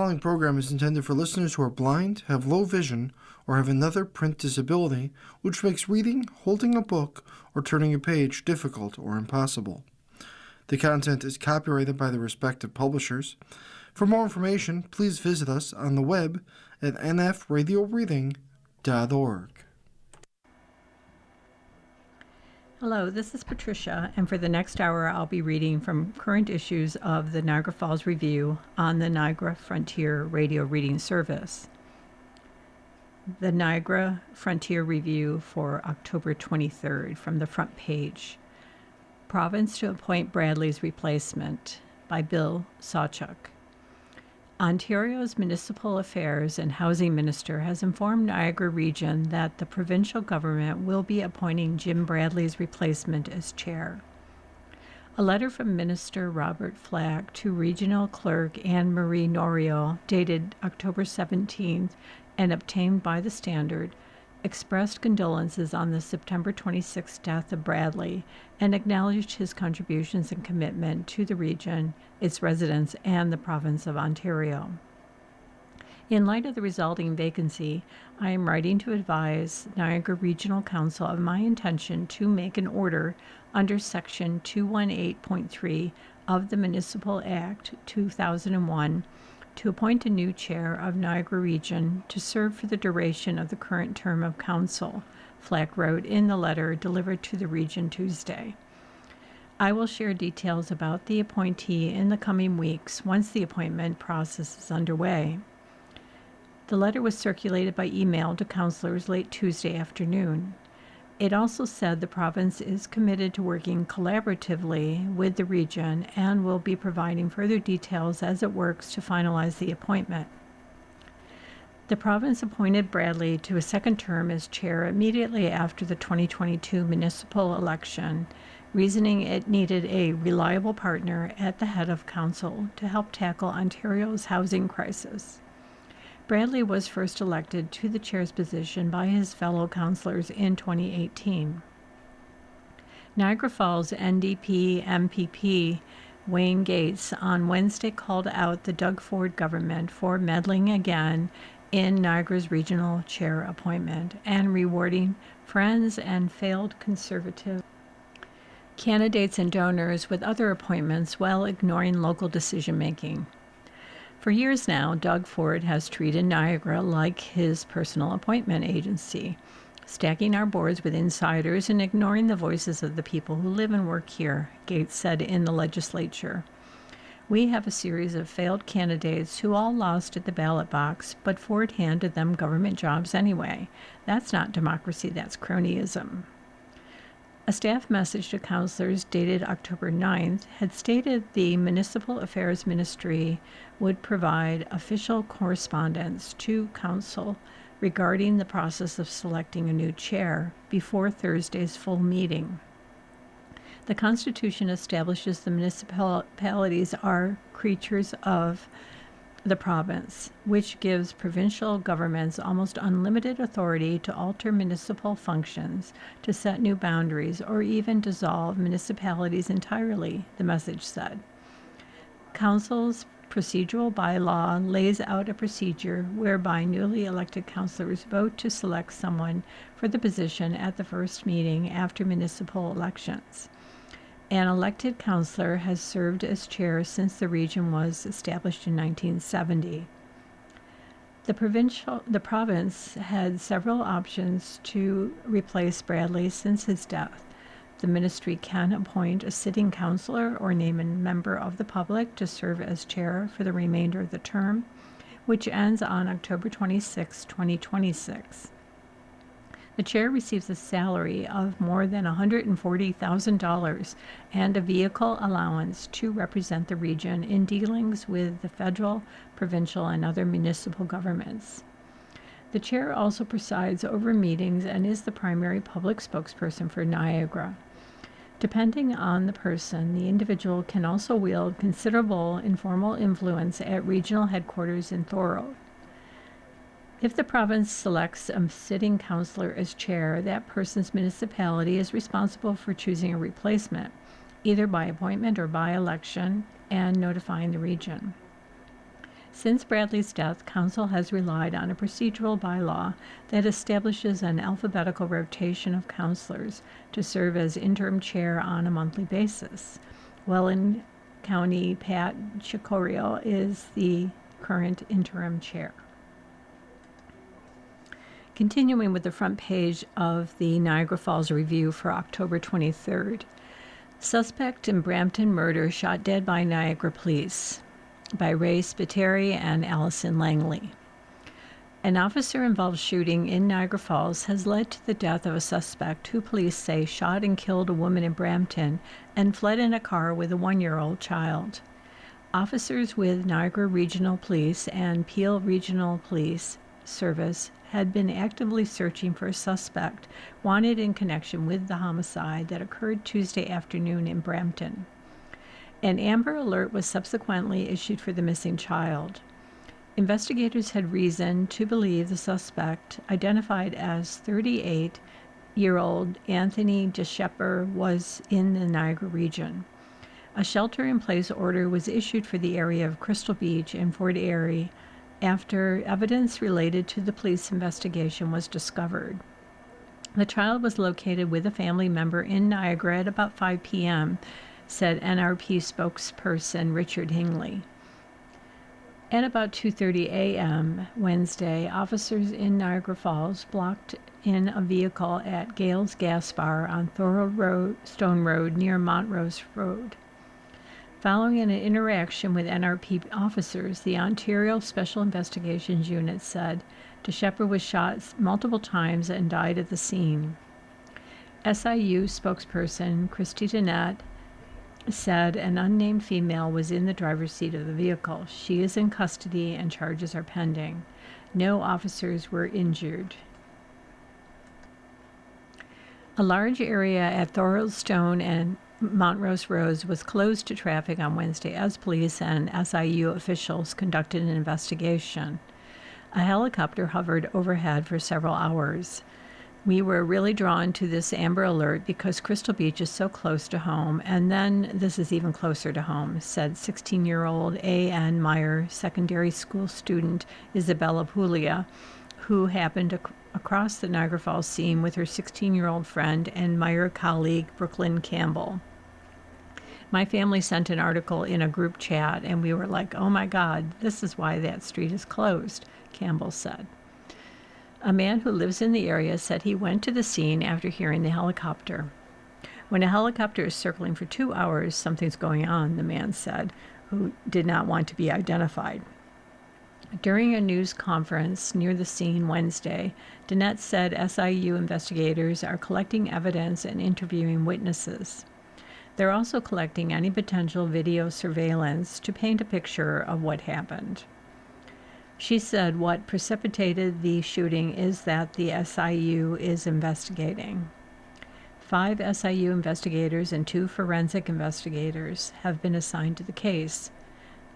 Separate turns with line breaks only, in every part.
following program is intended for listeners who are blind, have low vision, or have another print disability, which makes reading, holding a book, or turning a page difficult or impossible. The content is copyrighted by the respective publishers. For more information, please visit us on the web at nfradioreading.org.
Hello, this is Patricia, and for the next hour I'll be reading from current issues of the Niagara Falls Review on the Niagara Frontier Radio Reading Service. The Niagara Frontier Review for October 23rd from the front page. Province to appoint Bradley's replacement by Bill Sawchuk. Ontario's Municipal Affairs and Housing Minister has informed Niagara Region that the provincial government will be appointing Jim Bradley's replacement as chair. A letter from Minister Robert Flack to Regional Clerk Anne-Marie Norio, dated October 17th and obtained by the Standard, expressed condolences on the September 26th death of Bradley and acknowledged his contributions and commitment to the region, its residents, and the province of Ontario. In light of the resulting vacancy, I am writing to advise Niagara Regional Council of my intention to make an order under Section 218.3 of the Municipal Act 2001 to appoint a new chair of Niagara Region to serve for the duration of the current term of council, Flack wrote in the letter delivered to the region Tuesday. I will share details about the appointee in the coming weeks once the appointment process is underway. The letter was circulated by email to councillors late Tuesday afternoon. It also said the province is committed to working collaboratively with the region and will be providing further details as it works to finalize the appointment. The province appointed Bradley to a second term as chair immediately after the 2022 municipal election, reasoning it needed a reliable partner at the head of council to help tackle Ontario's housing crisis. Bradley was first elected to the chair's position by his fellow councillors in 2018. Niagara Falls NDP MPP Wayne Gates on Wednesday called out the Doug Ford government for meddling again in Niagara's regional chair appointment and rewarding friends and failed conservative candidates and donors with other appointments while ignoring local decision-making. For years now, Doug Ford has treated Niagara like his personal appointment agency, stacking our boards with insiders and ignoring the voices of the people who live and work here, Gates said in the legislature. We have a series of failed candidates who all lost at the ballot box, but Ford handed them government jobs anyway. That's not democracy, that's cronyism. A staff message to councillors dated October 9th had stated the Municipal Affairs Ministry would provide official correspondence to council regarding the process of selecting a new chair before Thursday's full meeting. The Constitution establishes the municipalities are creatures of the province, which gives provincial governments almost unlimited authority to alter municipal functions, to set new boundaries, or even dissolve municipalities entirely, the message said. Council's procedural bylaw lays out a procedure whereby newly elected councillors vote to select someone for the position at the first meeting after municipal elections. An elected councillor has served as chair since the region was established in 1970. The province had several options to replace Bradley since his death. The ministry can appoint a sitting councillor or name a member of the public to serve as chair for the remainder of the term, which ends on October 26, 2026. The chair receives a salary of more than $140,000 and a vehicle allowance to represent the region in dealings with the federal, provincial, and other municipal governments. The chair also presides over meetings and is the primary public spokesperson for Niagara. Depending on the person, the individual can also wield considerable informal influence at regional headquarters in Thorold. If the province selects a sitting councillor as chair, that person's municipality is responsible for choosing a replacement, either by appointment or by election, and notifying the region. Since Bradley's death, Council has relied on a procedural bylaw that establishes an alphabetical rotation of counselors to serve as interim chair on a monthly basis. Welland County Pat Chicorio is the current interim chair. Continuing with the front page of the Niagara Falls Review for October 23rd. Suspect in Brampton murder shot dead by Niagara police, by Ray Spiteri and Allison Langley. An officer-involved shooting in Niagara Falls has led to the death of a suspect who police say shot and killed a woman in Brampton and fled in a car with a 1-year-old child. Officers with Niagara Regional Police and Peel Regional Police Service had been actively searching for a suspect wanted in connection with the homicide that occurred Tuesday afternoon in Brampton. An Amber Alert was subsequently issued for the missing child. Investigators had reason to believe the suspect, identified as 38-year-old Anthony DeShepper, was in the Niagara region. A shelter-in-place order was issued for the area of Crystal Beach and Fort Erie after evidence related to the police investigation was discovered. The child was located with a family member in Niagara at about 5 p.m., said NRP spokesperson Richard Hingley. At about 2:30 a.m. Wednesday, officers in Niagara Falls blocked in a vehicle at Gale's Gas Bar on Thorold Stone Road near Montrose Road. Following an interaction with NRP officers, the Ontario Special Investigations Unit said DeShepper was shot multiple times and died at the scene. SIU spokesperson Christy Dennett said an unnamed female was in the driver's seat of the vehicle. She is in custody and charges are pending. No officers were injured. A large area at Thorold Stone and Montrose Roads was closed to traffic on Wednesday as police and SIU officials conducted an investigation. A helicopter hovered overhead for several hours. We were really drawn to this Amber Alert because Crystal Beach is so close to home, and then this is even closer to home, said 16-year-old A.N. Meyer secondary school student Isabella Puglia, who happened across the Niagara Falls scene with her 16-year-old friend and Meyer colleague Brooklyn Campbell. My family sent an article in a group chat, and we were like, oh my God, this is why that street is closed, Campbell said. A man who lives in the area said he went to the scene after hearing the helicopter. When a helicopter is circling for 2 hours, something's going on, the man said, who did not want to be identified. During a news conference near the scene Wednesday, Dennett said SIU investigators are collecting evidence and interviewing witnesses. They're also collecting any potential video surveillance to paint a picture of what happened. She said what precipitated the shooting is that the SIU is investigating. 5 SIU investigators and 2 forensic investigators have been assigned to the case.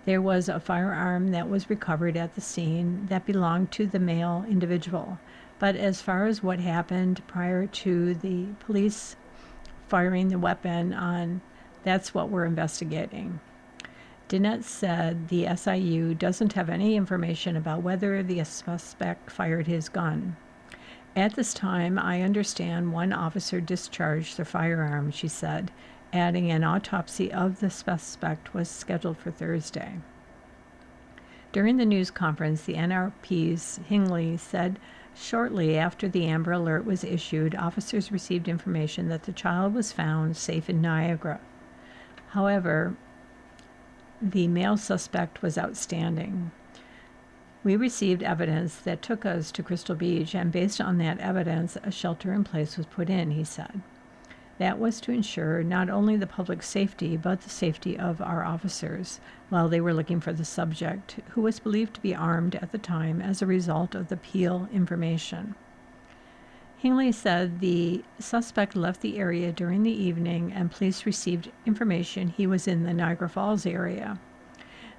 There was a firearm that was recovered at the scene that belonged to the male individual. But as far as what happened prior to the police firing the weapon on, that's what we're investigating. Dennett said the SIU doesn't have any information about whether the suspect fired his gun. At this time, I understand one officer discharged the firearm, she said, adding an autopsy of the suspect was scheduled for Thursday. During the news conference, the NRP's Hingley said shortly after the Amber Alert was issued, officers received information that the child was found safe in Niagara. However, the male suspect was outstanding. We received evidence that took us to Crystal Beach, and based on that evidence, a shelter-in-place was put in, he said. That was to ensure not only the public safety, but the safety of our officers while they were looking for the subject, who was believed to be armed at the time as a result of the Peel information. Hingley said the suspect left the area during the evening and police received information he was in the Niagara Falls area.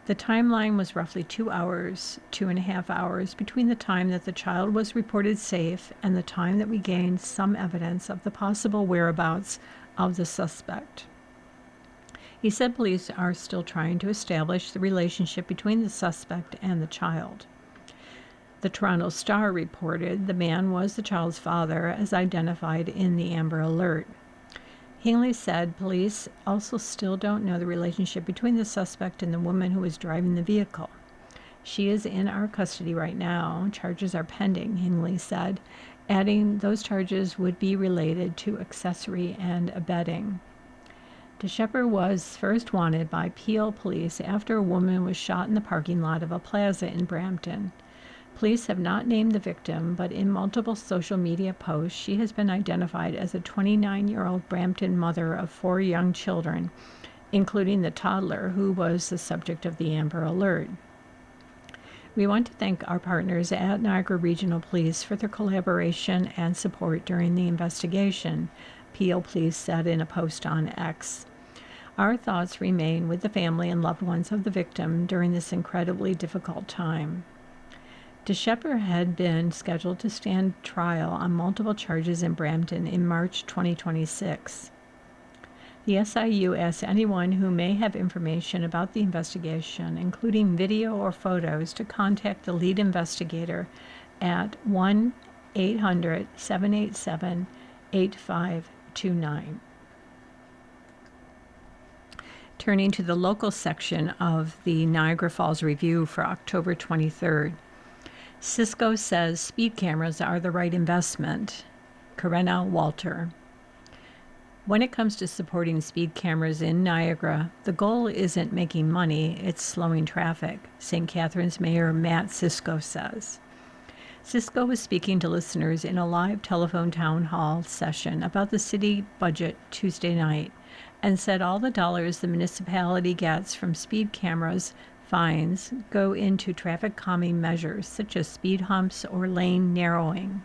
The timeline was roughly 2 hours, 2.5 hours, between the time that the child was reported safe and the time that we gained some evidence of the possible whereabouts of the suspect. He said police are still trying to establish the relationship between the suspect and the child. The Toronto Star reported the man was the child's father, as identified in the Amber Alert. Hingley said police also still don't know the relationship between the suspect and the woman who was driving the vehicle. She is in our custody right now. Charges are pending, Hingley said, adding those charges would be related to accessory and abetting. DeShepper was first wanted by Peel police after a woman was shot in the parking lot of a plaza in Brampton. Police have not named the victim, but in multiple social media posts, she has been identified as a 29-year-old Brampton mother of 4 young children, including the toddler who was the subject of the Amber Alert. We want to thank our partners at Niagara Regional Police for their collaboration and support during the investigation, Peel Police said in a post on X. Our thoughts remain with the family and loved ones of the victim during this incredibly difficult time. DeShepper had been scheduled to stand trial on multiple charges in Brampton in March 2026. The SIU asks anyone who may have information about the investigation, including video or photos, to contact the lead investigator at 1-800-787-8529. Turning to the local section of the Niagara Falls Review for October 23rd. Cisco says speed cameras are the right investment. Corinna Walter. When it comes to supporting speed cameras in Niagara, the goal isn't making money, it's slowing traffic, St. Catharines Mayor Matt Cisco says. Cisco was speaking to listeners in a live telephone town hall session about the city budget Tuesday night and said all the dollars the municipality gets from speed cameras fines go into traffic calming measures such as speed humps or lane narrowing.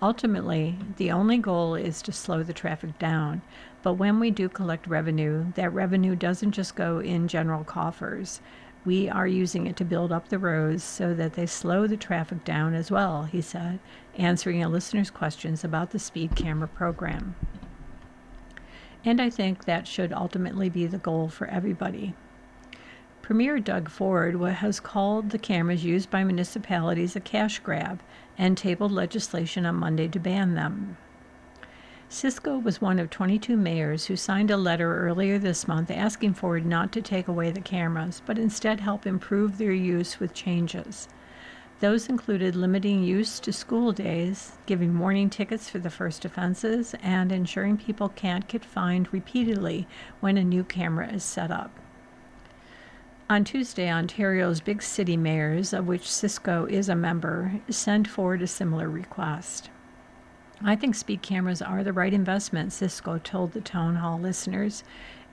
Ultimately, the only goal is to slow the traffic down, but when we do collect revenue, that revenue doesn't just go in general coffers. We are using it to build up the roads so that they slow the traffic down as well, he said, answering a listener's questions about the speed camera program. And I think that should ultimately be the goal for everybody. Premier Doug Ford has called the cameras used by municipalities a cash grab and tabled legislation on Monday to ban them. Cisco was one of 22 mayors who signed a letter earlier this month asking Ford not to take away the cameras, but instead help improve their use with changes. Those included limiting use to school days, giving warning tickets for the first offenses, and ensuring people can't get fined repeatedly when a new camera is set up. On Tuesday, Ontario's big city mayors, of which Cisco is a member, sent forward a similar request. I think speed cameras are the right investment, Cisco told the town hall listeners,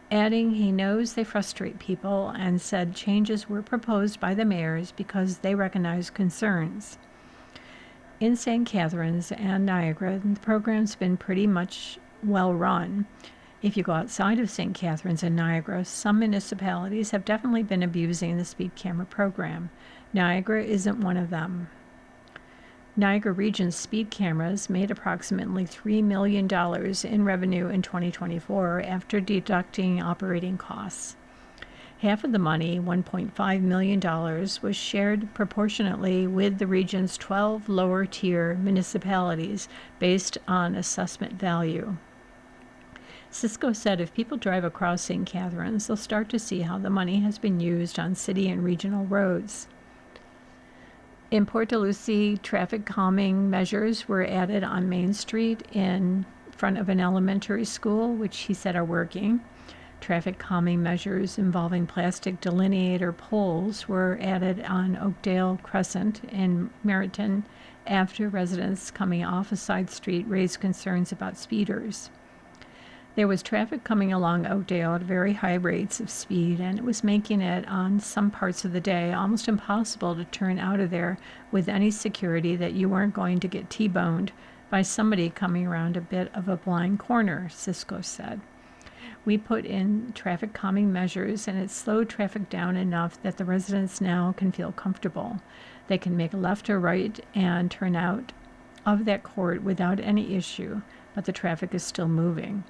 adding he knows they frustrate people and said changes were proposed by the mayors because they recognize concerns. In St. Catharines and Niagara, the program's been pretty much well run. If you go outside of St. Catharines and Niagara, some municipalities have definitely been abusing the speed camera program. Niagara isn't one of them. Niagara Region's speed cameras made approximately $3 million in revenue in 2024 after deducting operating costs. Half of the money, $1.5 million, was shared proportionately with the region's 12 lower-tier municipalities based on assessment value. Cisco said if people drive across St. Catharines, they'll start to see how the money has been used on city and regional roads. In Port de Lucie, traffic calming measures were added on Main Street in front of an elementary school, which he said are working. Traffic calming measures involving plastic delineator poles were added on Oakdale Crescent in Meriton after residents coming off a side street raised concerns about speeders. There was traffic coming along Oakdale at very high rates of speed, and it was making it, on some parts of the day, almost impossible to turn out of there with any security that you weren't going to get T-boned by somebody coming around a bit of a blind corner, Cisco said. We put in traffic calming measures, and it slowed traffic down enough that the residents now can feel comfortable. They can make a left or right and turn out of that court without any issue, but the traffic is still moving.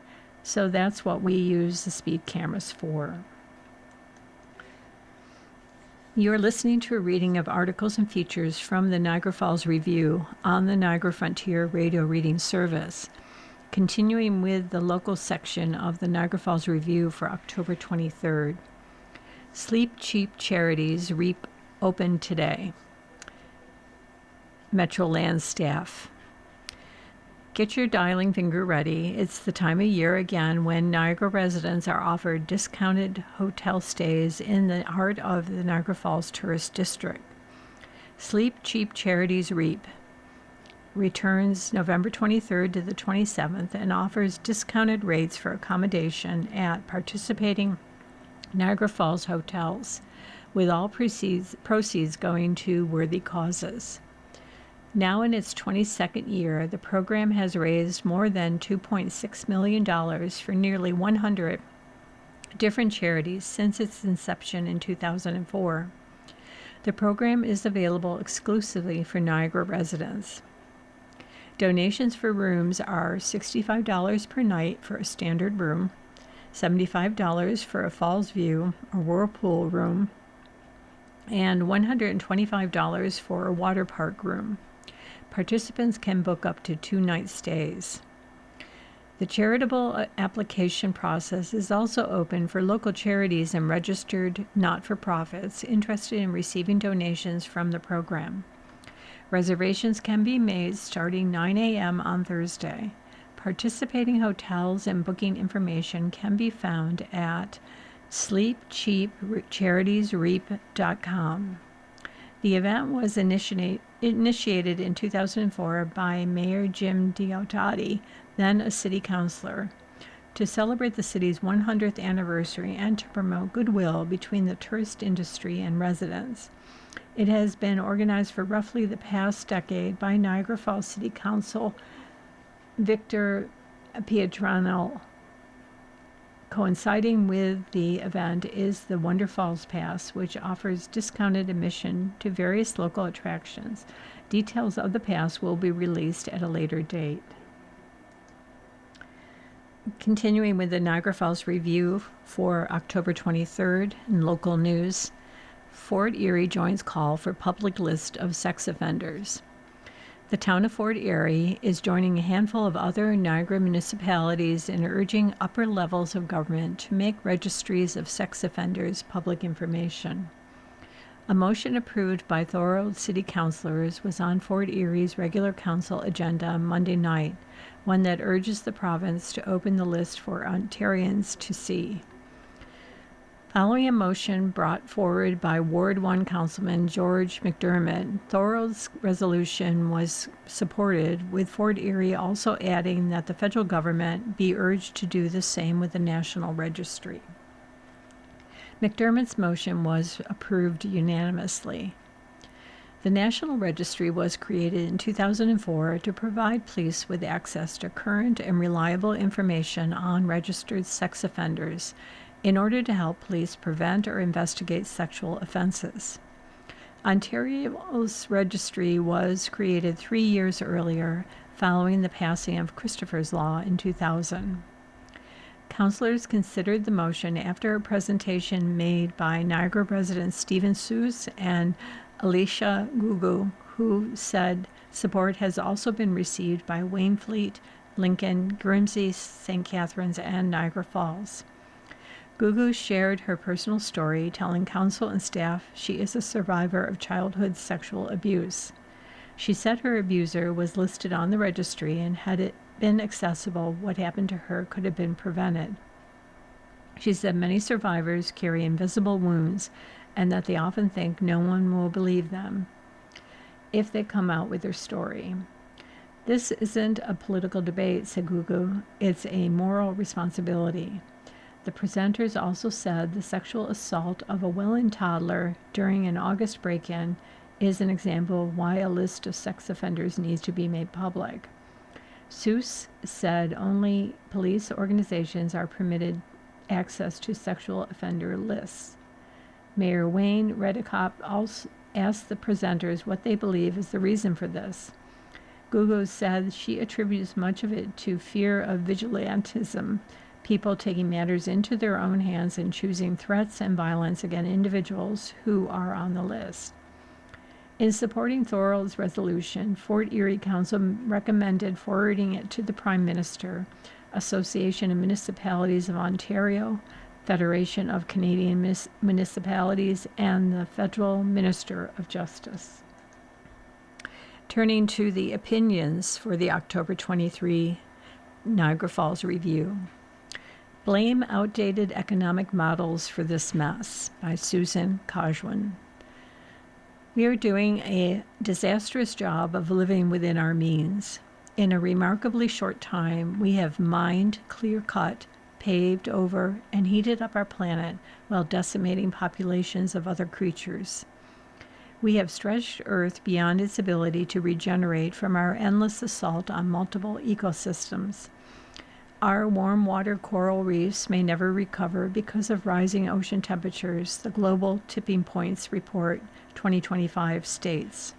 So that's what we use the speed cameras for. You're listening to a reading of articles and features from the Niagara Falls Review on the Niagara Frontier Radio Reading Service, continuing with the local section of the Niagara Falls Review for October 23rd. Sleep Cheap Charities REAP open today. Metro Land staff. Get your dialing finger ready. It's the time of year again when Niagara residents are offered discounted hotel stays in the heart of the Niagara Falls Tourist District. Sleep Cheap Charities REAP returns November 23rd to the 27th and offers discounted rates for accommodation at participating Niagara Falls hotels, with all proceeds going to worthy causes. Now in its 22nd year, the program has raised more than $2.6 million for nearly 100 different charities since its inception in 2004. The program is available exclusively for Niagara residents. Donations for rooms are $65 per night for a standard room, $75 for a Falls View or Whirlpool room, and $125 for a water park room. Participants can book up to 2-night stays. The charitable application process is also open for local charities and registered not-for-profits interested in receiving donations from the program. Reservations can be made starting 9 a.m. on Thursday. Participating hotels and booking information can be found at sleepcheapcharitiesreap.com. The event was initiated in 2004 by Mayor Jim Diodati, then a city councilor, to celebrate the city's 100th anniversary and to promote goodwill between the tourist industry and residents. It has been organized for roughly the past decade by Niagara Falls City Council Victor Pietrano. Coinciding with the event is the Wonder Falls Pass, which offers discounted admission to various local attractions. Details of the pass will be released at a later date. Continuing with the Niagara Falls Review for October 23rd in local news, Fort Erie joins call for public list of sex offenders. The town of Fort Erie is joining a handful of other Niagara municipalities in urging upper levels of government to make registries of sex offenders public information. A motion approved by Thorold City Councilors was on Fort Erie's regular council agenda Monday night, one that urges the province to open the list for Ontarians to see. Following a motion brought forward by Ward 1 Councilman George McDermott, Thorold's resolution was supported, with Fort Erie also adding that the federal government be urged to do the same with the National Registry. McDermott's motion was approved unanimously. The National Registry was created in 2004 to provide police with access to current and reliable information on registered sex offenders, in order to help police prevent or investigate sexual offenses. Ontario's registry was created 3 years earlier, following the passing of Christopher's Law in 2000. Councilors considered the motion after a presentation made by Niagara residents Stephen Seuss and Alicia Gugu, who said support has also been received by Waynflete, Lincoln, Grimsby, St. Catharines, and Niagara Falls. Gugu shared her personal story, telling council and staff she is a survivor of childhood sexual abuse. She said her abuser was listed on the registry, and had it been accessible, what happened to her could have been prevented. She said many survivors carry invisible wounds and that they often think no one will believe them if they come out with their story. This isn't a political debate, said Gugu. It's a moral responsibility. The presenters also said the sexual assault of a willing toddler during an August break-in is an example of why a list of sex offenders needs to be made public. Seuss said only police organizations are permitted access to sexual offender lists. Mayor Wayne Redekop also asked the presenters what they believe is the reason for this. Gugu said she attributes much of it to fear of vigilantism, people taking matters into their own hands and choosing threats and violence against individuals who are on the list. In supporting Thorold's resolution, Fort Erie Council recommended forwarding it to the Prime Minister, Association of Municipalities of Ontario, Federation of Canadian Municipalities, and the Federal Minister of Justice. Turning to the opinions for the October 23 Niagara Falls Review. Blame Outdated Economic Models for This Mess by Susan Kajwan. We are doing a disastrous job of living within our means. In a remarkably short time, we have mined, clear-cut, paved over, and heated up our planet while decimating populations of other creatures. We have stretched Earth beyond its ability to regenerate from our endless assault on multiple ecosystems. Our warm water coral reefs may never recover because of rising ocean temperatures, the Global Tipping Points Report 2025 states.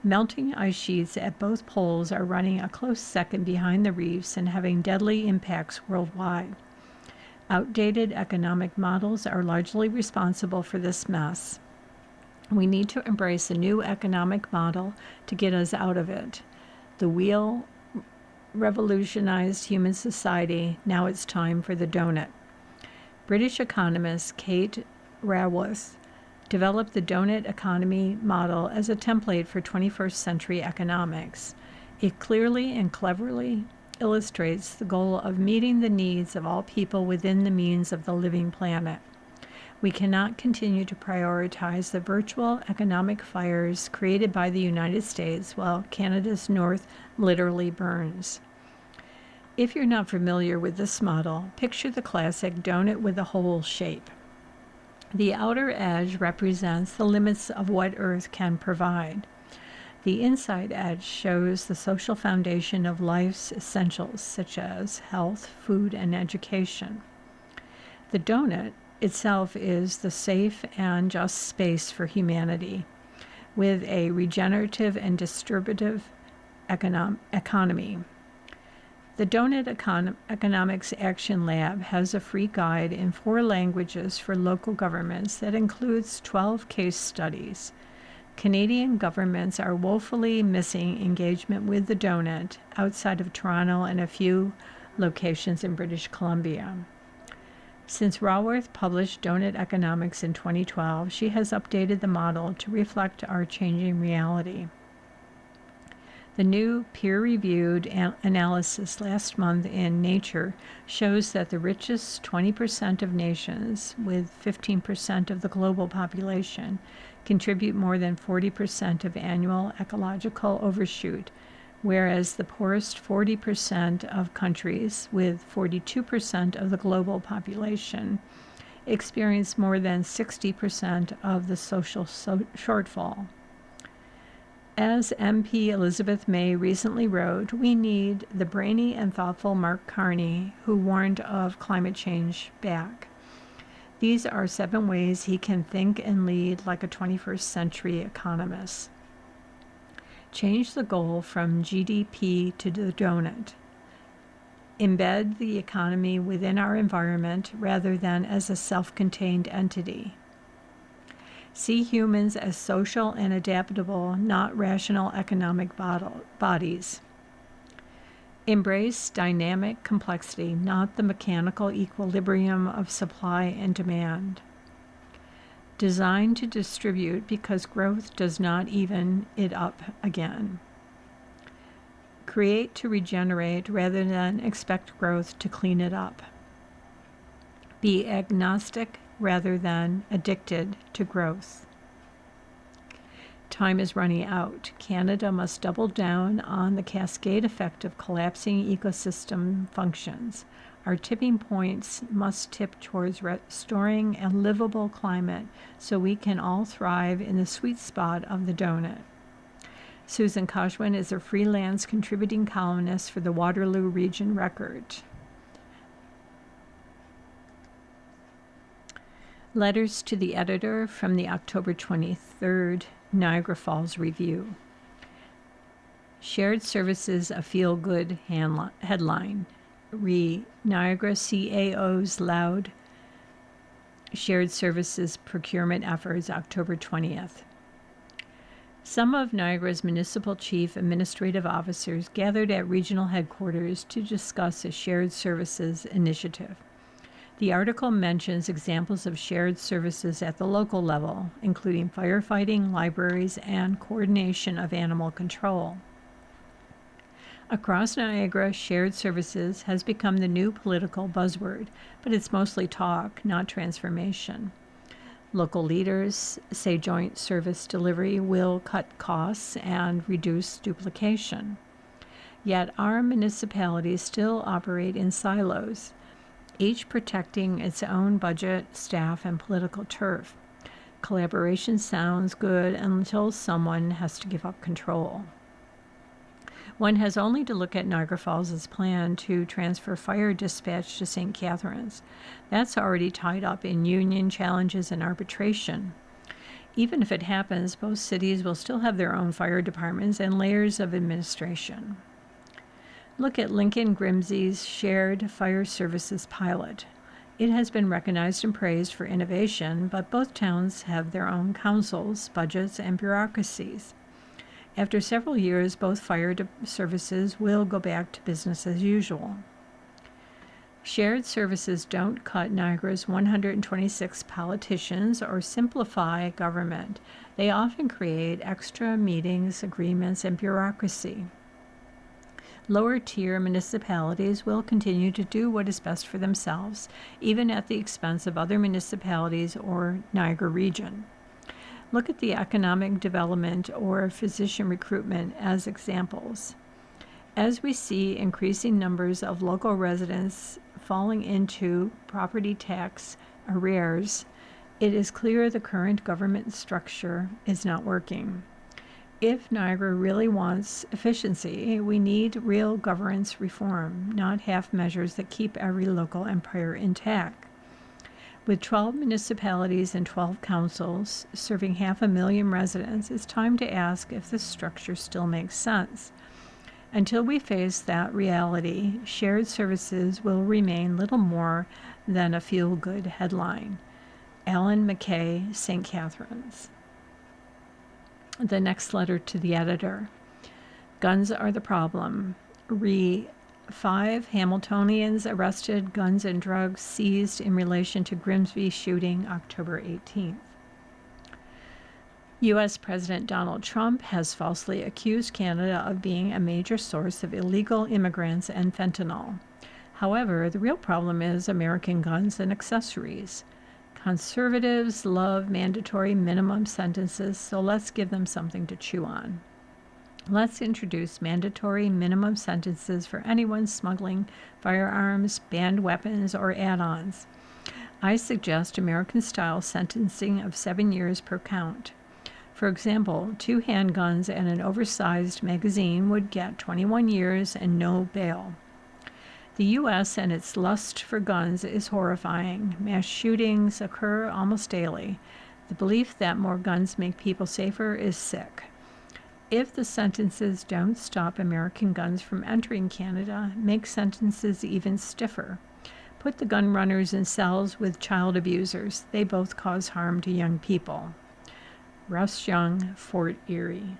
Melting ice sheets at both poles are running a close second behind the reefs and having deadly impacts worldwide. Outdated economic models are largely responsible for this mess. We need to embrace a new economic model to get us out of it. The wheel revolutionized human society. Now it's time for the donut. British economist Kate Raworth developed the donut economy model as a template for 21st century economics. It clearly and cleverly illustrates the goal of meeting the needs of all people within the means of the living planet. We cannot continue to prioritize the virtual economic fires created by the United States while Canada's north literally burns. If you're not familiar with this model, picture the classic donut with a hole shape. The outer edge represents the limits of what Earth can provide. The inside edge shows the social foundation of life's essentials, such as health, food, and education. The donut itself is the safe and just space for humanity, with a regenerative and distributive economy. The Donut Economics Action Lab has a free guide in 4 languages for local governments that includes 12 case studies. Canadian governments are woefully missing engagement with the donut outside of Toronto and a few locations in British Columbia. Since Raworth published Donut Economics in 2012, she has updated the model to reflect our changing reality. The new peer-reviewed analysis last month in Nature shows that the richest 20% of nations, with 15% of the global population, contribute more than 40% of annual ecological overshoot, whereas the poorest 40% of countries, with 42% of the global population, experience more than 60% of the social shortfall. As MP Elizabeth May recently wrote, we need the brainy and thoughtful Mark Carney, who warned of climate change, back. These are 7 ways he can think and lead like a 21st century economist. Change the goal from GDP to the donut. Embed the economy within our environment rather than as a self-contained entity. See humans as social and adaptable, not rational economic bodies. Embrace dynamic complexity, not the mechanical equilibrium of supply and demand. Design to distribute because growth does not even it up again. Create to regenerate rather than expect growth to clean it up. Be agnostic rather than addicted to growth. Time is running out. Canada must double down on the cascade effect of collapsing ecosystem functions. Our tipping points must tip towards restoring a livable climate so we can all thrive in the sweet spot of the donut. Susan Kajwan is a freelance contributing columnist for the Waterloo Region Record. Letters to the editor from the October 23rd Niagara Falls Review. Shared Services, a feel-good headline. Niagara CAO's loud shared services procurement efforts, October 20th. Some of Niagara's municipal chief administrative officers gathered at regional headquarters to discuss a shared services initiative. The article mentions examples of shared services at the local level, including firefighting, libraries, and coordination of animal control. Across Niagara, shared services has become the new political buzzword, but it's mostly talk, not transformation. Local leaders say joint service delivery will cut costs and reduce duplication. Yet our municipalities still operate in silos, each protecting its own budget, staff, and political turf. Collaboration sounds good until someone has to give up control. One has only to look at Niagara Falls' plan to transfer fire dispatch to St. Catharines. That's already tied up in union challenges and arbitration. Even if it happens, both cities will still have their own fire departments and layers of administration. Look at Lincoln Grimsey's Shared Fire Services pilot. It has been recognized and praised for innovation, but both towns have their own councils, budgets, and bureaucracies. After several years, both fire services will go back to business as usual. Shared services don't cut Niagara's 126 politicians or simplify government. They often create extra meetings, agreements, and bureaucracy. Lower-tier municipalities will continue to do what is best for themselves, even at the expense of other municipalities or Niagara region. Look at the economic development or physician recruitment as examples. As we see increasing numbers of local residents falling into property tax arrears, it is clear the current government structure is not working. If Niagara really wants efficiency, we need real governance reform, not half measures that keep every local empire intact. With 12 municipalities and 12 councils serving 500,000 residents, it's time to ask if this structure still makes sense. Until we face that reality, shared services will remain little more than a feel-good headline. Alan McKay, St. Catharines. The next letter to the editor. Guns are the problem. 5 Hamiltonians arrested, guns and drugs seized in relation to Grimsby shooting, October 18th. U.S. President Donald Trump has falsely accused Canada of being a major source of illegal immigrants and fentanyl. However, the real problem is American guns and accessories. Conservatives love mandatory minimum sentences, so let's give them something to chew on. Let's introduce mandatory minimum sentences for anyone smuggling firearms, banned weapons, or add-ons. I suggest American-style sentencing of 7 years per count. For example, 2 handguns and an oversized magazine would get 21 years and no bail. The U.S. and its lust for guns is horrifying. Mass shootings occur almost daily. The belief that more guns make people safer is sick. If the sentences don't stop American guns from entering Canada, make sentences even stiffer. Put the gun runners in cells with child abusers. They both cause harm to young people. Russ Young, Fort Erie.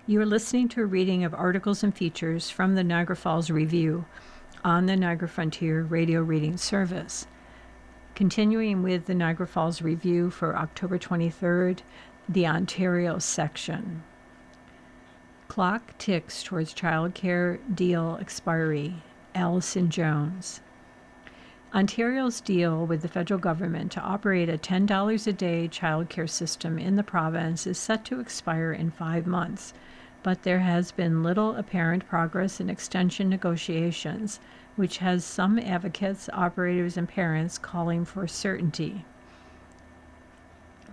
You are listening to a reading of articles and features from the Niagara Falls Review on the Niagara Frontier Radio Reading Service. Continuing with the Niagara Falls Review for October 23rd, the Ontario section. Clock ticks towards child care deal expiry. Allison Jones. Ontario's deal with the federal government to operate a $10 a day child care system in the province is set to expire in 5 months, but there has been little apparent progress in extension negotiations, which has some advocates, operators, and parents calling for certainty.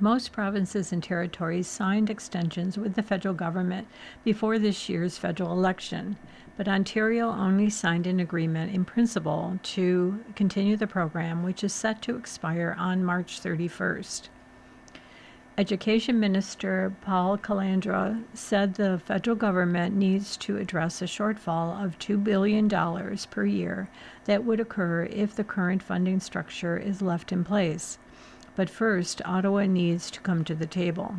Most provinces and territories signed extensions with the federal government before this year's federal election, but Ontario only signed an agreement in principle to continue the program, which is set to expire on March 31st. Education Minister Paul Calandra said the federal government needs to address a shortfall of $2 billion per year that would occur if the current funding structure is left in place. But first, Ottawa needs to come to the table.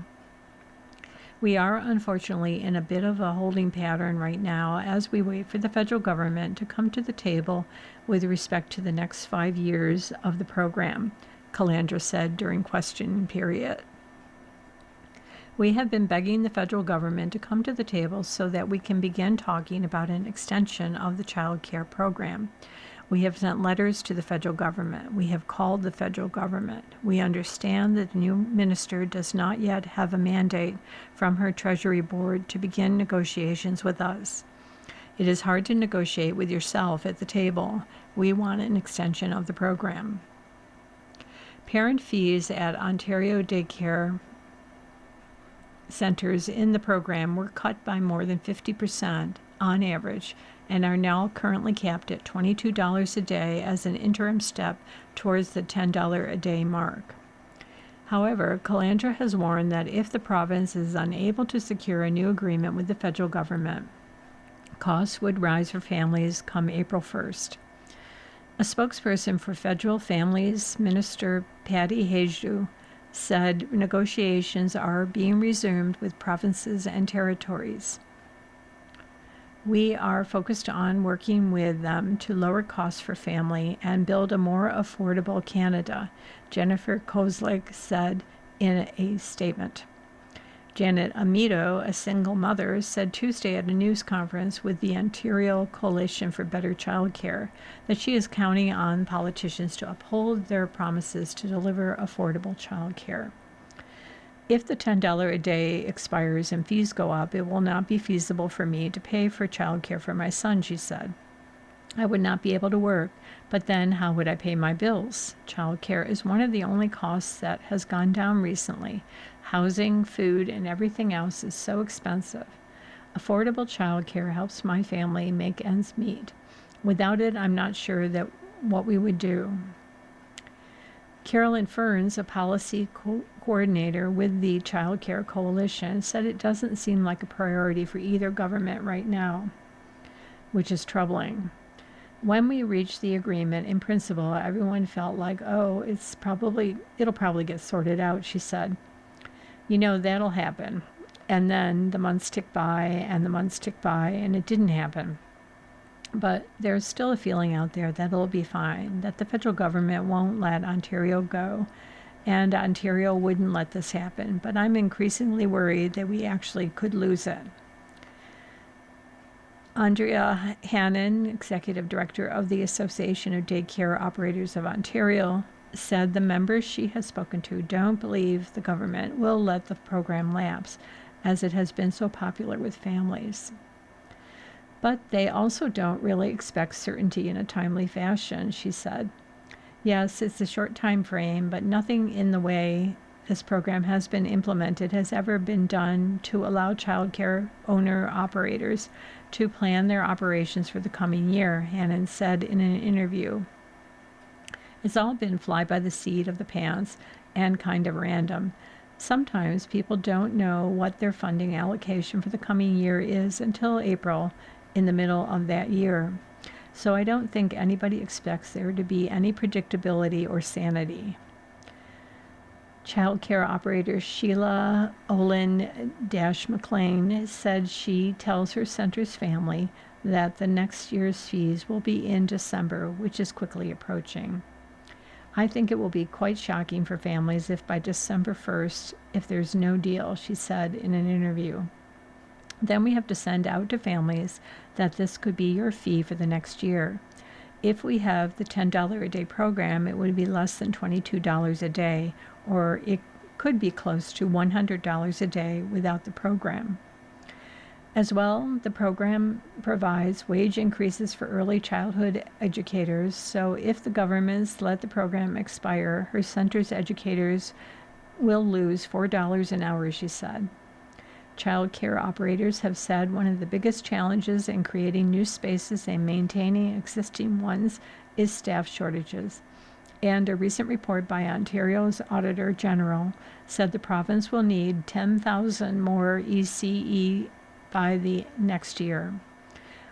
We are unfortunately in a bit of a holding pattern right now as we wait for the federal government to come to the table with respect to the next 5 years of the program, Calandra said during question period. We have been begging the federal government to come to the table so that we can begin talking about an extension of the child care program. We have sent letters to the federal government. We have called the federal government. We understand that the new minister does not yet have a mandate from her Treasury Board to begin negotiations with us. It is hard to negotiate with yourself at the table. We want an extension of the program. Parent fees at Ontario daycare centers in the program were cut by more than 50% on average and are now currently capped at $22 a day as an interim step towards the $10 a day mark. However, Calandra has warned that if the province is unable to secure a new agreement with the federal government, costs would rise for families come April 1st. A spokesperson for Federal Families Minister Patty Hajdu said negotiations are being resumed with provinces and territories. We are focused on working with them to lower costs for family and build a more affordable Canada, Jennifer Kozlik said in a statement. Janet Amito, a single mother, said Tuesday at a news conference with the Ontario Coalition for Better Childcare that she is counting on politicians to uphold their promises to deliver affordable childcare. If the $10 a day expires and fees go up, it will not be feasible for me to pay for childcare for my son, she said. I would not be able to work, but then how would I pay my bills? Childcare is one of the only costs that has gone down recently. Housing, food, and everything else is so expensive. Affordable childcare helps my family make ends meet. Without it, I'm not sure that what we would do. Carolyn Ferns, a policy coordinator with the Child Care Coalition, said it doesn't seem like a priority for either government right now, which is troubling. When we reached the agreement in principle, everyone felt like, it'll probably get sorted out, she said. You know, that'll happen. And then the months tick by and the months tick by, and it didn't happen. But there's still a feeling out there that it'll be fine, that the federal government won't let Ontario go, and Ontario wouldn't let this happen. But I'm increasingly worried that we actually could lose it. Andrea Hannon, executive director of the Association of Daycare Operators of Ontario, said the members she has spoken to don't believe the government will let the program lapse, as it has been so popular with families. But they also don't really expect certainty in a timely fashion, she said. Yes, it's a short time frame, but nothing in the way this program has been implemented has ever been done to allow childcare owner-operators to plan their operations for the coming year, Hannon said in an interview. It's all been fly by the seat of the pants and kind of random. Sometimes people don't know what their funding allocation for the coming year is until April, in the middle of that year. So I don't think anybody expects there to be any predictability or sanity. Child care operator Sheila Olin-McLean said she tells her center's family that the next year's fees will be in December, which is quickly approaching. I think it will be quite shocking for families if by December 1st, if there's no deal, she said in an interview. Then we have to send out to families that this could be your fee for the next year. If we have the $10 a day program, it would be less than $22 a day, or it could be close to $100 a day without the program. As well, the program provides wage increases for early childhood educators, so if the governments let the program expire, her center's educators will lose $4 an hour, she said. Child care operators have said one of the biggest challenges in creating new spaces and maintaining existing ones is staff shortages. And a recent report by Ontario's Auditor General said the province will need 10,000 more ECE by the next year.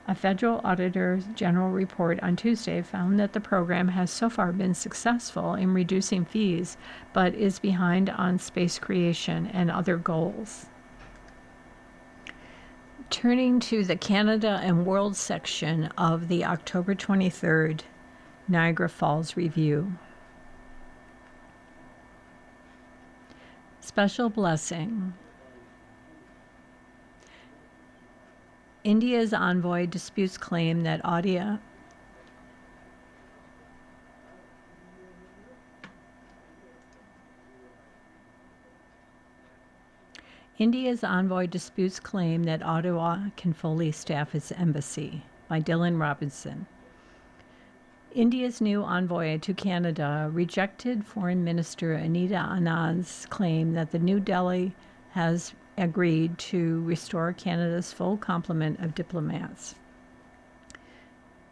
A federal Auditor General report on Tuesday found that the program has so far been successful in reducing fees, but is behind on space creation and other goals. Turning to the Canada and World section of the October 23rd Niagara Falls Review. Special blessing. India's envoy disputes claim that Ottawa can fully staff its embassy, by Dylan Robinson. India's new envoy to Canada rejected Foreign Minister Anita Anand's claim that the New Delhi has agreed to restore Canada's full complement of diplomats.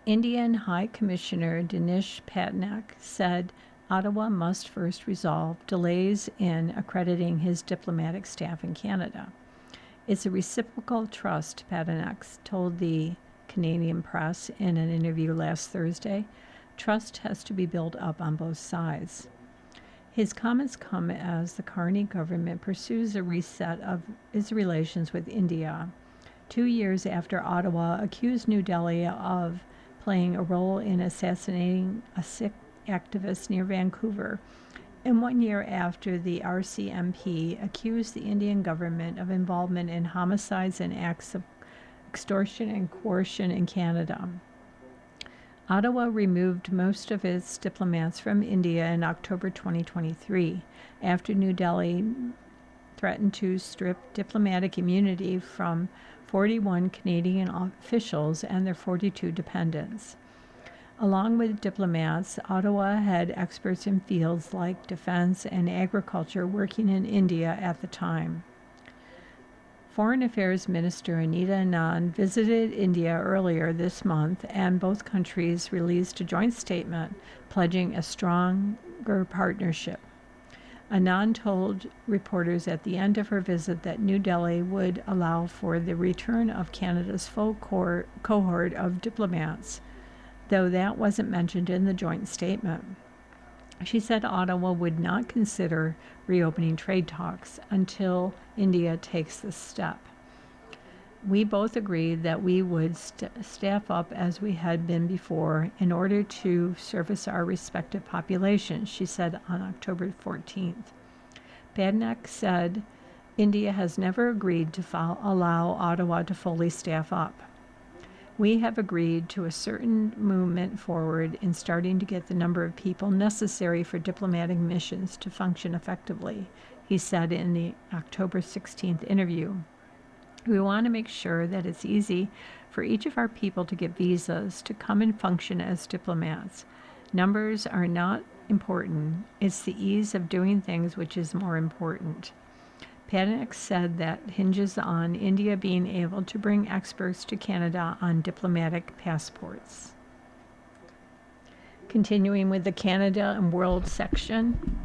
Indian High Commissioner Dinesh Patnaik said Ottawa must first resolve delays in accrediting his diplomatic staff in Canada. It's a reciprocal trust, Patnaik told the Canadian press in an interview last Thursday. Trust has to be built up on both sides. His comments come as the Carney government pursues a reset of its relations with India, 2 years after Ottawa accused New Delhi of playing a role in assassinating a Sikh activist near Vancouver, and 1 year after the RCMP accused the Indian government of involvement in homicides and acts of extortion and coercion in Canada. Ottawa removed most of its diplomats from India in October 2023 after New Delhi threatened to strip diplomatic immunity from 41 Canadian officials and their 42 dependents. Along with diplomats, Ottawa had experts in fields like defense and agriculture working in India at the time. Foreign Affairs Minister Anita Anand visited India earlier this month, and both countries released a joint statement pledging a stronger partnership. Anand told reporters at the end of her visit that New Delhi would allow for the return of Canada's full cohort of diplomats, though that wasn't mentioned in the joint statement. She said Ottawa would not consider reopening trade talks until India takes this step. We both agreed that we would staff up as we had been before in order to service our respective populations, she said on October 14th. Patnaik said India has never agreed to allow Ottawa to fully staff up. We have agreed to a certain movement forward in starting to get the number of people necessary for diplomatic missions to function effectively, he said in the October 16th interview. We want to make sure that it's easy for each of our people to get visas to come and function as diplomats. Numbers are not important. It's the ease of doing things which is more important. Patnaik said that hinges on India being able to bring experts to Canada on diplomatic passports. Continuing with the Canada and World section,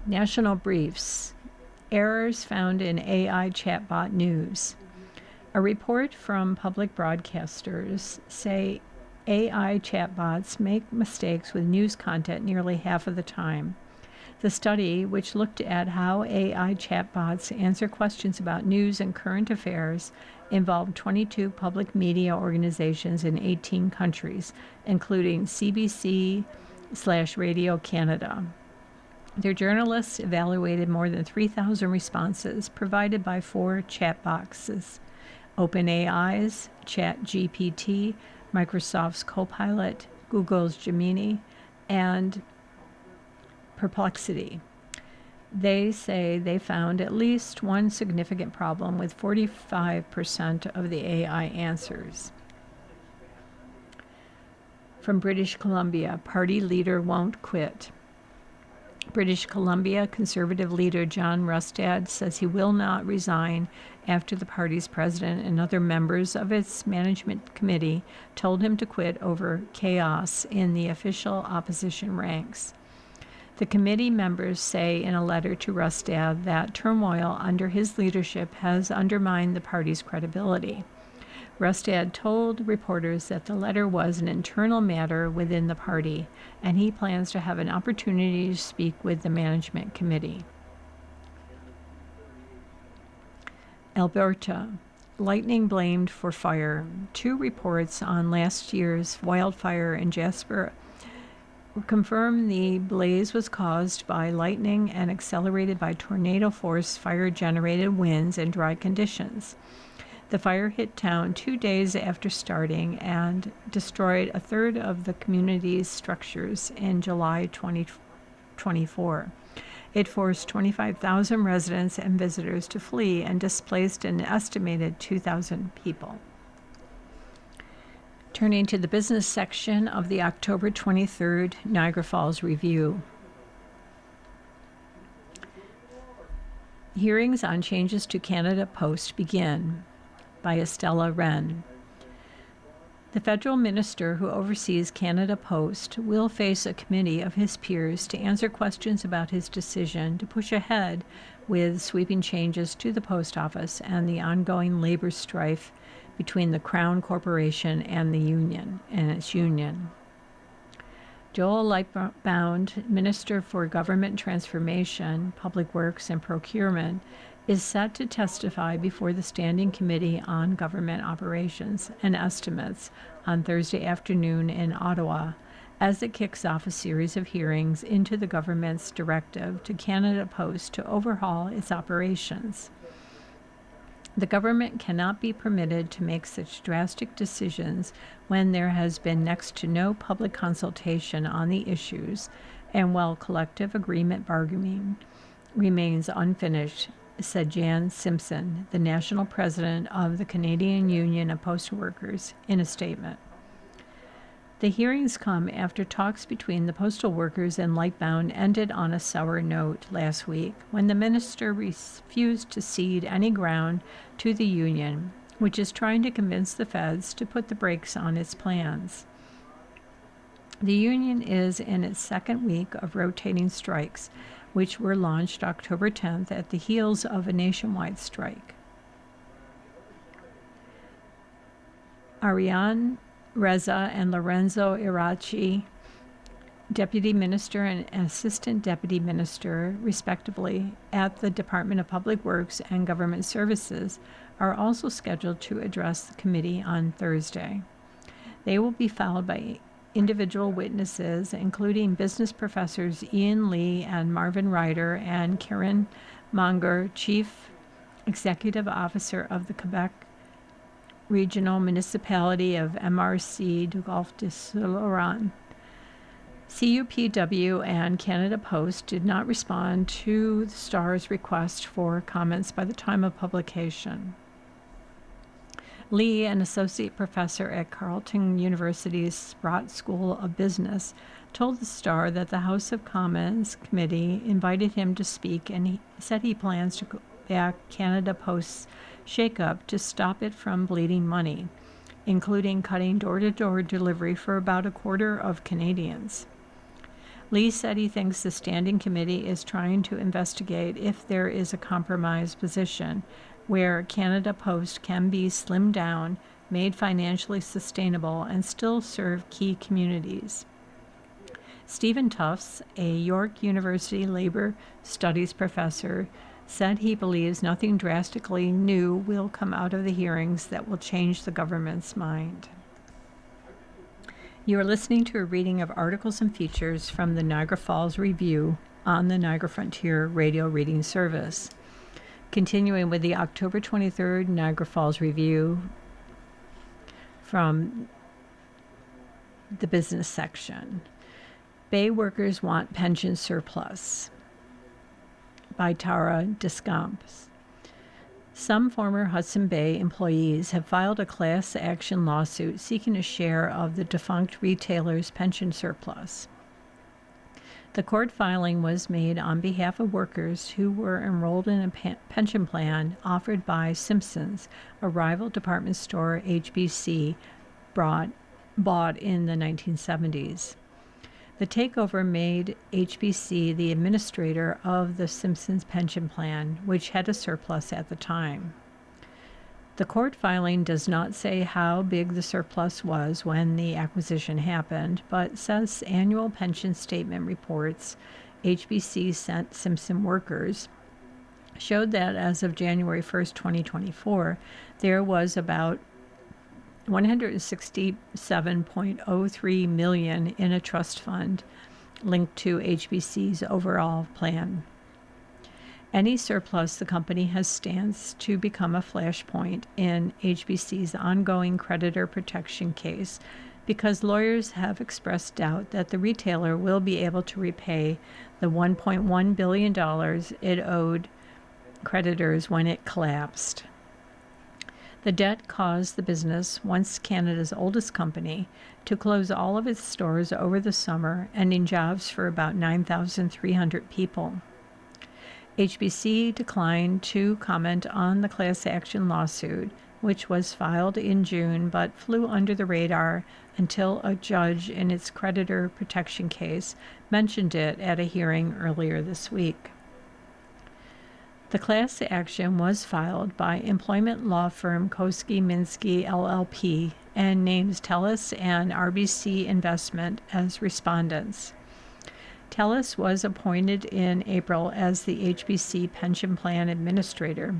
National Briefs, errors found in AI chatbot news. A report from public broadcasters say AI chatbots make mistakes with news content nearly half of the time. The study, which looked at how AI chatbots answer questions about news and current affairs, involved 22 public media organizations in 18 countries, including CBC/Radio Canada. Their journalists evaluated more than 3,000 responses provided by 4 chat boxes: OpenAI's ChatGPT, Microsoft's Copilot, Google's Gemini, and Perplexity. They say they found at least one significant problem with 45% of the AI answers. From British Columbia, party leader won't quit. British Columbia Conservative leader John Rustad says he will not resign after the party's president and other members of its management committee told him to quit over chaos in the official opposition ranks. The committee members say in a letter to Rustad that turmoil under his leadership has undermined the party's credibility. Rustad told reporters that the letter was an internal matter within the party, and he plans to have an opportunity to speak with the management committee. Alberta. Lightning blamed for fire. 2 reports on last year's wildfire in Jasper confirm the blaze was caused by lightning and accelerated by tornado-force fire-generated winds and dry conditions. The fire hit town 2 days after starting and destroyed a third of the community's structures in July 2024. It forced 25,000 residents and visitors to flee and displaced an estimated 2,000 people. Turning to the business section of the October 23rd Niagara Falls Review. Hearings on changes to Canada Post begin, by Estella Wren. The federal minister who oversees Canada Post will face a committee of his peers to answer questions about his decision to push ahead with sweeping changes to the post office and the ongoing labor strife between the Crown Corporation and its union. Joel Lightbound, Minister for Government Transformation, Public Works and Procurement, is set to testify before the Standing Committee on Government Operations and Estimates on Thursday afternoon in Ottawa as it kicks off a series of hearings into the government's directive to Canada Post to overhaul its operations. The government cannot be permitted to make such drastic decisions when there has been next to no public consultation on the issues and while collective agreement bargaining remains unfinished, said Jan Simpson, the national president of the Canadian Union of Postal Workers, in a statement. The hearings come after talks between the postal workers and Lightbound ended on a sour note last week when the minister refused to cede any ground to the union, which is trying to convince the feds to put the brakes on its plans. The union is in its second week of rotating strikes, which were launched October 10th at the heels of a nationwide strike. Ariane Reza and Lorenzo Irachi, Deputy Minister and Assistant Deputy Minister, respectively, at the Department of Public Works and Government Services, are also scheduled to address the committee on Thursday. They will be followed by individual witnesses, including business professors Ian Lee and Marvin Ryder and Karen Monger, Chief Executive Officer of the Quebec Regional Municipality of MRC du Golfe de Saint-Laurent. CUPW and Canada Post did not respond to the Star's request for comments by the time of publication. Lee, an associate professor at Carleton University's Sprott School of Business, told the Star that the House of Commons committee invited him to speak, and he said he plans to back Canada Post's shakeup to stop it from bleeding money, including cutting door-to-door delivery for about a quarter of Canadians. Lee said he thinks the Standing Committee is trying to investigate if there is a compromise position where Canada Post can be slimmed down, made financially sustainable, and still serve key communities. Stephen Tufts, a York University labor studies professor, said he believes nothing drastically new will come out of the hearings that will change the government's mind. You are listening to a reading of articles and features from the Niagara Falls Review on the Niagara Frontier Radio Reading Service. Continuing with the October 23rd Niagara Falls Review from the business section. Bay workers want pension surplus, by Tara Descamps. Some former Hudson Bay employees have filed a class action lawsuit seeking a share of the defunct retailer's pension surplus. The court filing was made on behalf of workers who were enrolled in a pension plan offered by Simpson's, a rival department store HBC bought in the 1970s. The takeover made HBC the administrator of the Simpsons pension plan, which had a surplus at the time. The court filing does not say how big the surplus was when the acquisition happened, but says annual pension statement reports HBC sent Simpson workers showed that as of January 1st, 2024, there was about $167.03 million in a trust fund linked to HBC's overall plan. Any surplus the company has stands to become a flashpoint in HBC's ongoing creditor protection case because lawyers have expressed doubt that the retailer will be able to repay the $1.1 billion it owed creditors when it collapsed. The debt caused the business, once Canada's oldest company, to close all of its stores over the summer, ending jobs for about 9,300 people. HBC declined to comment on the class action lawsuit, which was filed in June but flew under the radar until a judge in its creditor protection case mentioned it at a hearing earlier this week. The class action was filed by employment law firm Koski Minsky LLP and names TELUS and RBC Investment as respondents. TELUS was appointed in April as the HBC pension plan administrator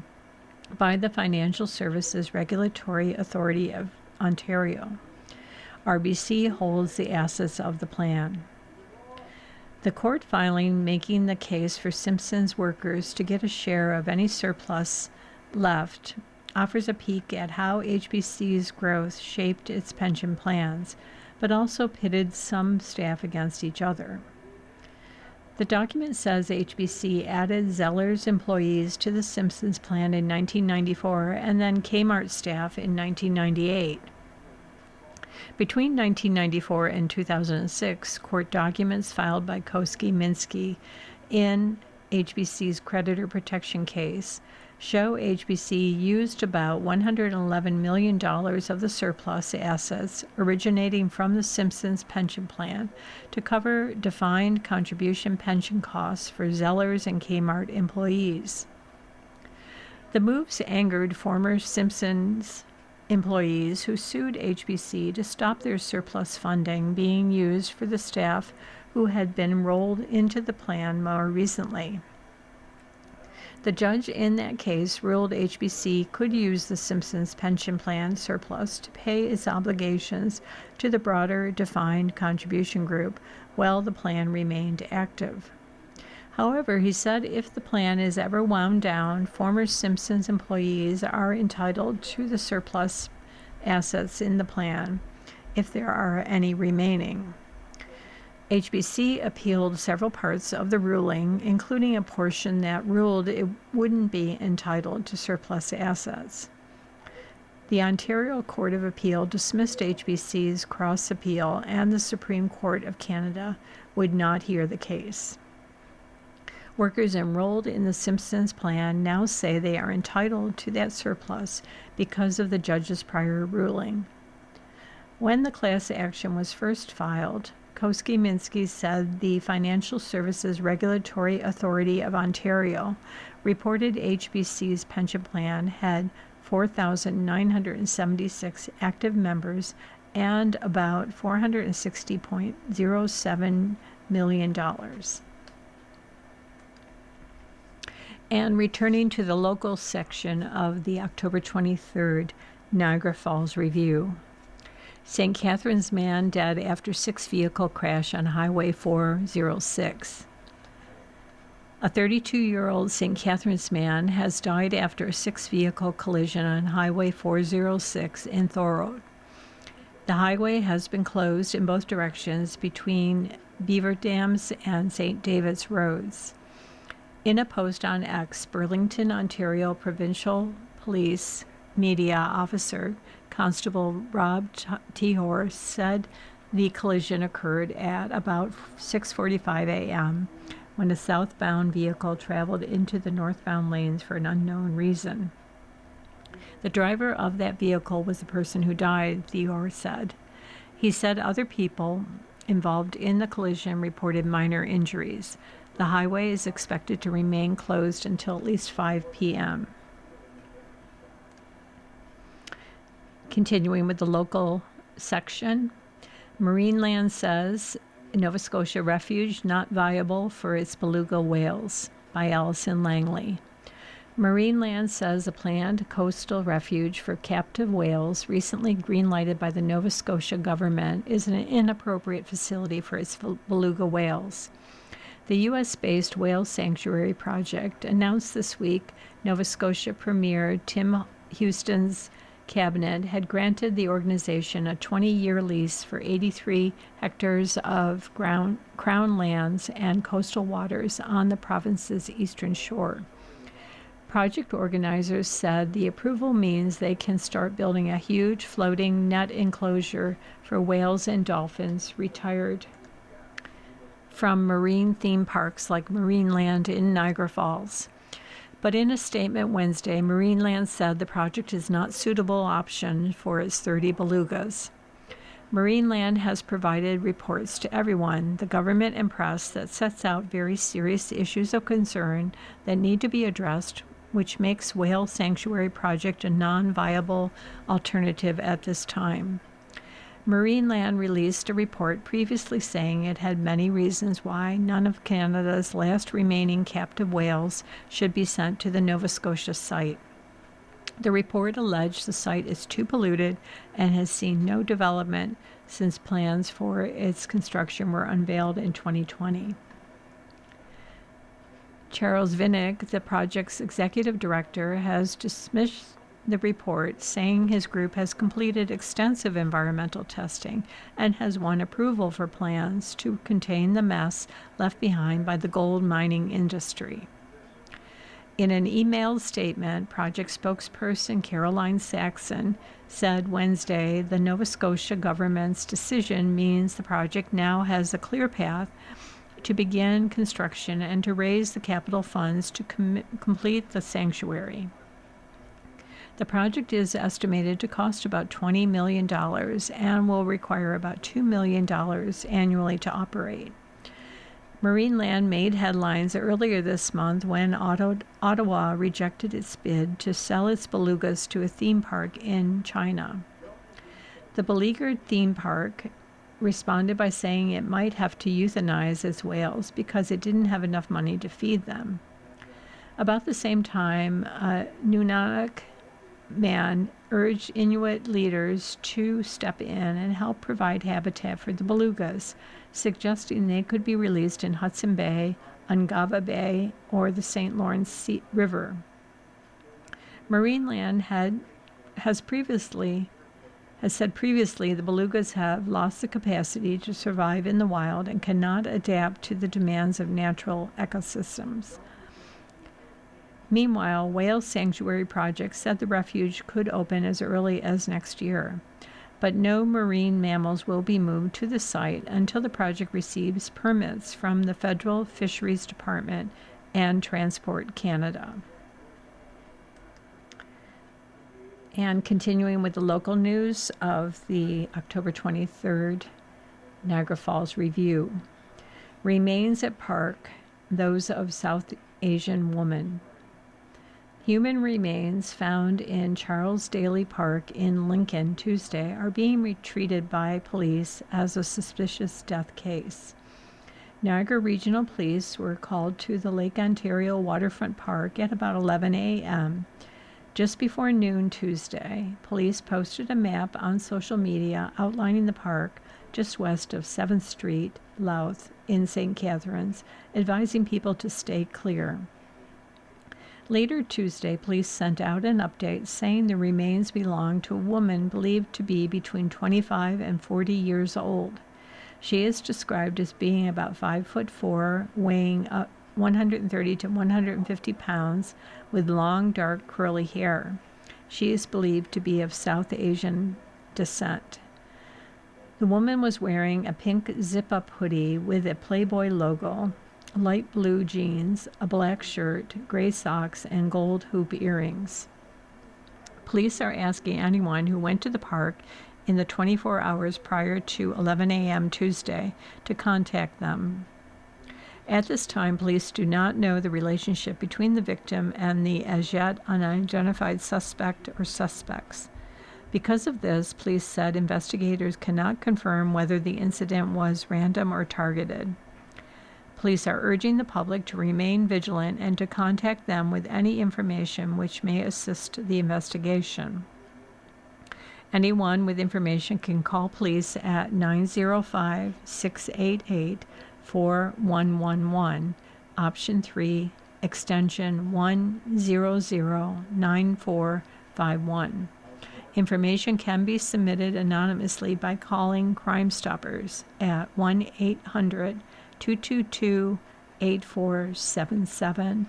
by the Financial Services Regulatory Authority of Ontario. RBC holds the assets of the plan. The court filing making the case for Simpson's workers to get a share of any surplus left offers a peek at how HBC's growth shaped its pension plans, but also pitted some staff against each other. The document says HBC added Zeller's employees to the Simpsons plan in 1994 and then Kmart staff in 1998. Between 1994 and 2006, court documents filed by Koski Minsky in HBC's creditor protection case show HBC used about $111 million of the surplus assets originating from the Simpsons pension plan to cover defined contribution pension costs for Zeller's and Kmart employees. The moves angered former Simpsons employees who sued HBC to stop their surplus funding being used for the staff who had been enrolled into the plan more recently. The judge in that case ruled HBC could use the Simpsons pension plan surplus to pay its obligations to the broader defined contribution group while the plan remained active. However, he said if the plan is ever wound down, former Simpsons employees are entitled to the surplus assets in the plan, if there are any remaining. HBC appealed several parts of the ruling, including a portion that ruled it wouldn't be entitled to surplus assets. The Ontario Court of Appeal dismissed HBC's cross appeal, and the Supreme Court of Canada would not hear the case. Workers enrolled in the Simpsons plan now say they are entitled to that surplus because of the judge's prior ruling. When the class action was first filed, Koski Minsky said the Financial Services Regulatory Authority of Ontario reported HBC's pension plan had 4,976 active members and about $460.07 million. And returning to the local section of the October 23rd Niagara Falls Review. St. Catharines man dead after six-vehicle crash on Highway 406. A 32-year-old St. Catharines man has died after a six-vehicle collision on Highway 406 in Thorold. The highway has been closed in both directions between Beaver Dams and St. David's Roads. In a post on X, Burlington, Ontario Provincial Police Media Officer Constable Rob Tehor said the collision occurred at about 6:45 a.m. when a southbound vehicle traveled into the northbound lanes for an unknown reason. The driver of that vehicle was the person who died, Tehor said. He said other people involved in the collision reported minor injuries. The highway is expected to remain closed until at least 5 p.m. Continuing with the local section, Marineland says Nova Scotia refuge not viable for its beluga whales, by Allison Langley. Marineland says a planned coastal refuge for captive whales, recently greenlighted by the Nova Scotia government, is an inappropriate facility for its beluga whales. The U.S.-based Whale Sanctuary Project announced this week Nova Scotia Premier Tim Houston's cabinet had granted the organization a 20-year lease for 83 hectares of crown lands and coastal waters on the province's eastern shore. Project organizers said the approval means they can start building a huge floating net enclosure for whales and dolphins retired from marine theme parks like Marineland in Niagara Falls. But in a statement Wednesday, Marineland said the project is not a suitable option for its 30 belugas. Marineland has provided reports to everyone, the government and press, that sets out very serious issues of concern that need to be addressed, which makes Whale Sanctuary Project a non-viable alternative at this time. Marineland released a report previously saying it had many reasons why none of Canada's last remaining captive whales should be sent to the Nova Scotia site. The report alleged the site is too polluted and has seen no development since plans for its construction were unveiled in 2020. Charles Vinnick, the project's executive director, has dismissed the report, saying his group has completed extensive environmental testing and has won approval for plans to contain the mess left behind by the gold mining industry. In an emailed statement, project spokesperson Caroline Saxon said Wednesday the Nova Scotia government's decision means the project now has a clear path to begin construction and to raise the capital funds to complete the sanctuary. The project is estimated to cost about $20 million and will require about $2 million annually to operate. Marineland made headlines earlier this month when Ottawa rejected its bid to sell its belugas to a theme park in China. The beleaguered theme park responded by saying it might have to euthanize its whales because it didn't have enough money to feed them. About the same time, Nunavik man urged Inuit leaders to step in and help provide habitat for the belugas, suggesting they could be released in Hudson Bay, Ungava Bay, or the St. Lawrence River. Marineland has said previously the belugas have lost the capacity to survive in the wild and cannot adapt to the demands of natural ecosystems. Meanwhile, Whale Sanctuary Project said the refuge could open as early as next year, but no marine mammals will be moved to the site until the project receives permits from the Federal Fisheries Department and Transport Canada. And continuing with the local news of the October 23rd Niagara Falls Review. Remains at park, those of South Asian woman. Human remains found in Charles Daly Park in Lincoln Tuesday are being treated by police as a suspicious death case. Niagara Regional Police were called to the Lake Ontario Waterfront Park at about 11 a.m. Just before noon Tuesday, police posted a map on social media outlining the park just west of 7th Street, Louth, in St. Catharines, advising people to stay clear. Later Tuesday, police sent out an update saying the remains belong to a woman believed to be between 25 and 40 years old. She is described as being about 5'4", weighing 130 to 150 pounds, with long, dark, curly hair. She is believed to be of South Asian descent. The woman was wearing a pink zip-up hoodie with a Playboy logo, light blue jeans, a black shirt, gray socks, and gold hoop earrings. Police are asking anyone who went to the park in the 24 hours prior to 11 a.m. Tuesday to contact them. At this time, police do not know the relationship between the victim and the as yet unidentified suspect or suspects. Because of this, police said investigators cannot confirm whether the incident was random or targeted. Police are urging the public to remain vigilant and to contact them with any information which may assist the investigation. Anyone with information can call police at 905-688-4111, option 3, extension 1009451. Information can be submitted anonymously by calling Crime Stoppers at 1-800-222-8477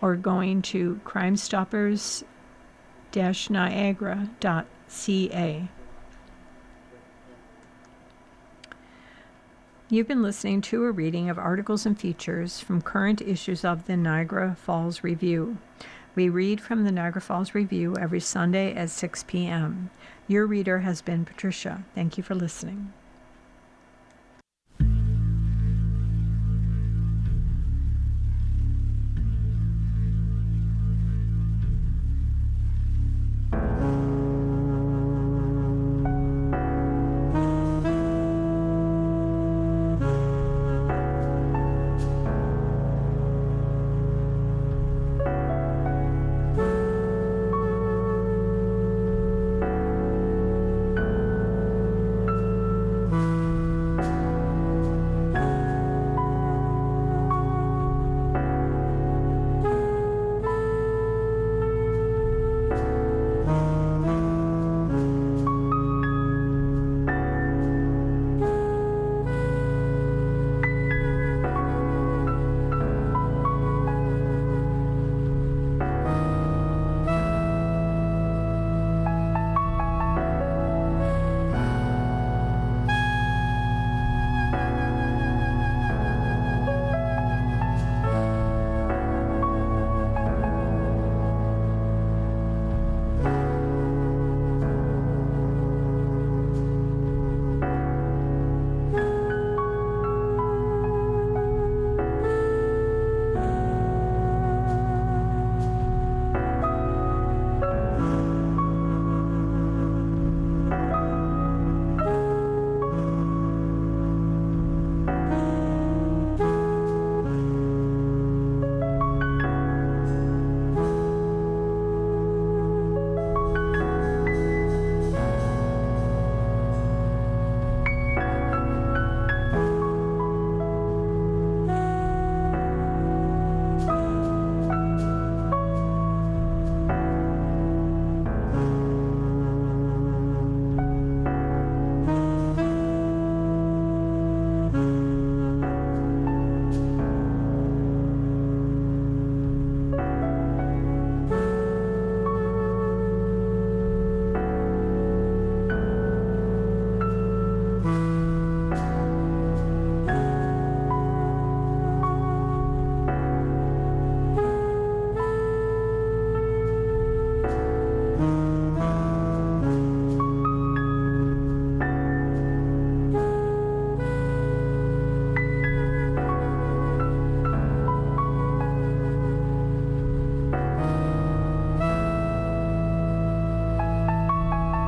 or going to crimestoppers-niagara.ca. You've been listening to a reading of articles and features from current issues of the Niagara Falls Review. We read from the Niagara Falls Review every Sunday at 6 p.m. Your reader has been Patricia. Thank you for listening.